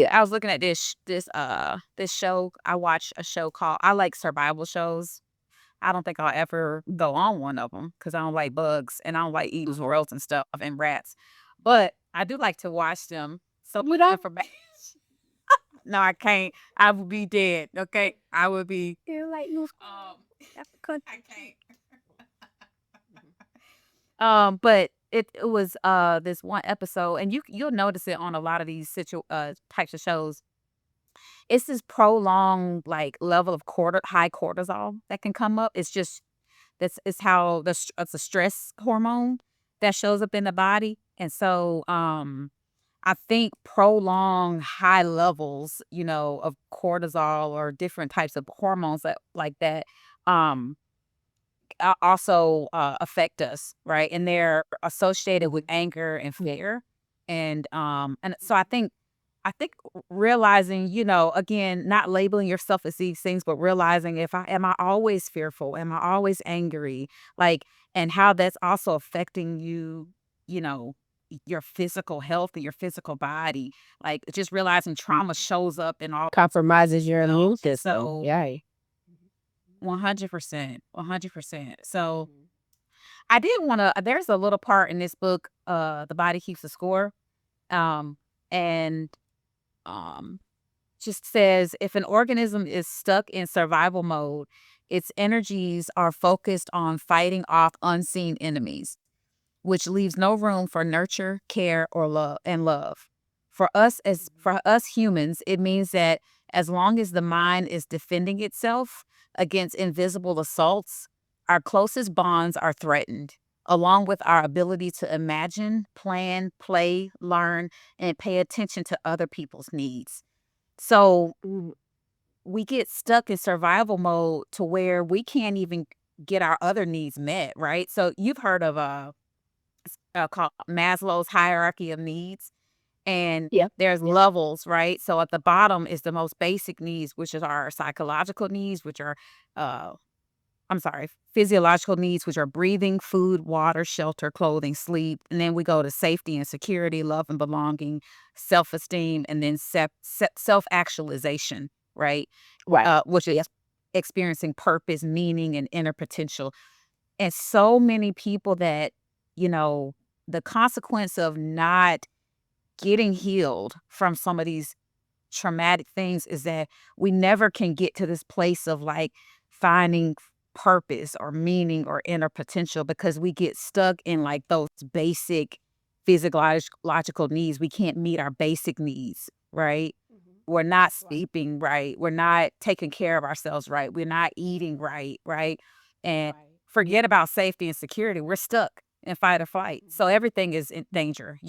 I was looking at this show. I watch a show called I like survival shows. I don't think I'll ever go on one of them because I don't like bugs and I don't like eating squirrels and stuff and rats. But I do like to watch them. So You know? information. No, I can't. I would be dead. Okay, I would be. Feel like you was Um, that's the country. I can't. But it was this one episode, and you'll notice it on a lot of these types of shows. It's this prolonged like level of high cortisol that can come up. It's just that's is how it's a stress hormone that shows up in the body, and so I think prolonged high levels, of cortisol or different types of hormones that like that, um, also affect us, right? And they're associated with anger and fear, and so I think realizing, again, not labeling yourself as these things, but realizing if I am I always fearful? Am I always angry? Like, and how that's also affecting you, you know, your physical health and your physical body. Like just realizing trauma shows up in all, Compromises your you know. immune system. So Yeah. 100%. 100%. So I did wanna there's a little part in this book, The Body Keeps the Score. Um, and um just says if an organism is stuck in survival mode, its energies are focused on fighting off unseen enemies, which leaves no room for nurture, care, or love. For us humans, it means that as long as the mind is defending itself against invisible assaults, our closest bonds are threatened, along with our ability to imagine, plan, play, learn, and pay attention to other people's needs. So we get stuck in survival mode to where we can't even get our other needs met, right? So you've heard of called Maslow's hierarchy of needs, and Yep. there's levels, right? So at the bottom is the most basic needs, which is our psychological needs, which are uh I'm sorry, physiological needs, which are breathing, food, water, shelter, clothing, sleep. And then we go to safety and security, love and belonging, self esteem, and then self actualization, right? Right. Which is Yep. experiencing purpose, meaning, and inner potential. And so many people that, you know, the consequence of not getting healed from some of these traumatic things is that we never can get to this place of like finding purpose or meaning or inner potential because we get stuck in like those basic physiological needs. We can't meet our basic needs, right? We're not Right. sleeping right. We're not taking care of ourselves right. We're not eating right, right? And Right. forget about safety and security. We're stuck in fight or flight. So everything is in danger,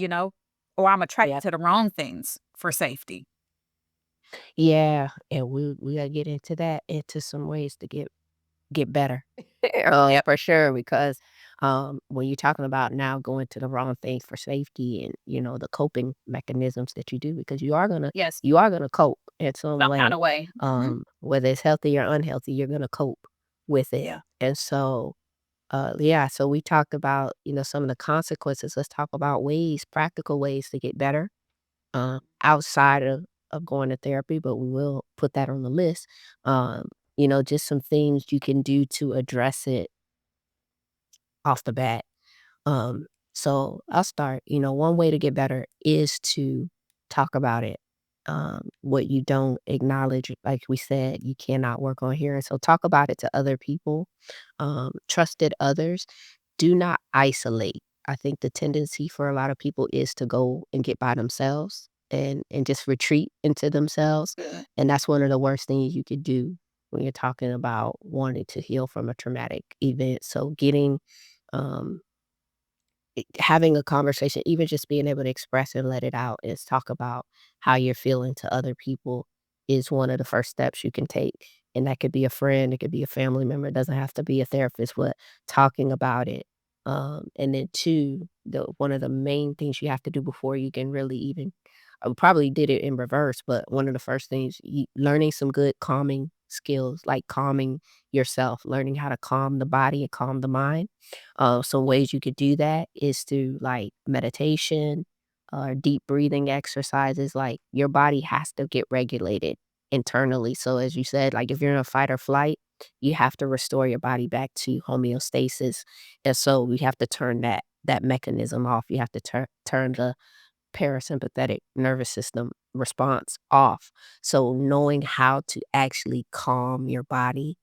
or I'm attracted Yep. to the wrong things for safety. Yeah, and we gotta get into that, into some ways to get better. Yep. For sure, because, when you're talking about now going to the wrong things for safety and, the coping mechanisms that you do, because Yes. you are gonna cope in some Some way, kinda way. Mhm. whether it's healthy or unhealthy, you're gonna cope with it. Yeah. And so, yeah, so we talked about, some of the consequences. Let's talk about practical ways to get better, outside of going to therapy, but we will put that on the list. Just some things you can do to address it off the bat. Um, so I'll start. One way to get better is to talk about it. What you don't acknowledge, like we said, you cannot work on here. So talk about it to other people, trusted others. Do not isolate. I think the tendency for a lot of people is to go and get by themselves and just retreat into themselves. Good. And that's one of the worst things you could do when you're talking about wanting to heal from a traumatic event. So um having a conversation, even just being able to express and let it out, is talk about how you're feeling to other people, is one of the first steps you can take. And that could be a friend, it could be a family member, it doesn't have to be a therapist, but talking about it. And then two, one of the main things you have to do before you can really even, I probably did it in reverse, but one of the first things, learning some good calming skills, like calming yourself, learning how to calm the body and calm the mind. Some ways you could do that is through like meditation, deep breathing exercises, like, your body has to get regulated internally. So as you said, like, if you're in a fight or flight, you have to restore your body back to homeostasis, and so we have to turn that mechanism off. You have to turn the parasympathetic nervous system response off. So knowing how to actually calm your body,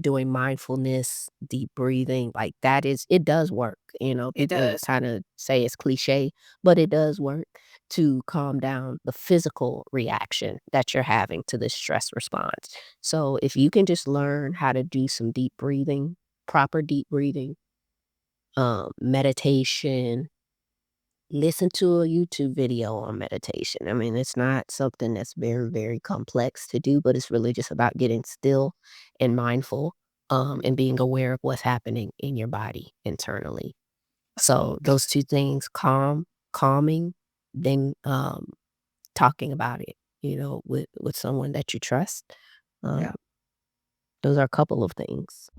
doing mindfulness, deep breathing, like it does work. It People does. kind of say it's cliche, but it does work to calm down the physical reaction that you're having to this stress response. So if you can just learn how to do some deep breathing, proper deep breathing, meditation, listen to a YouTube video on meditation. I mean, it's not something that's very, very complex to do, but it's really just about getting still and mindful, and being aware of what's happening in your body internally. So those two things, calming, then talking about it, with someone that you trust. Um, Yeah. those are a couple of things.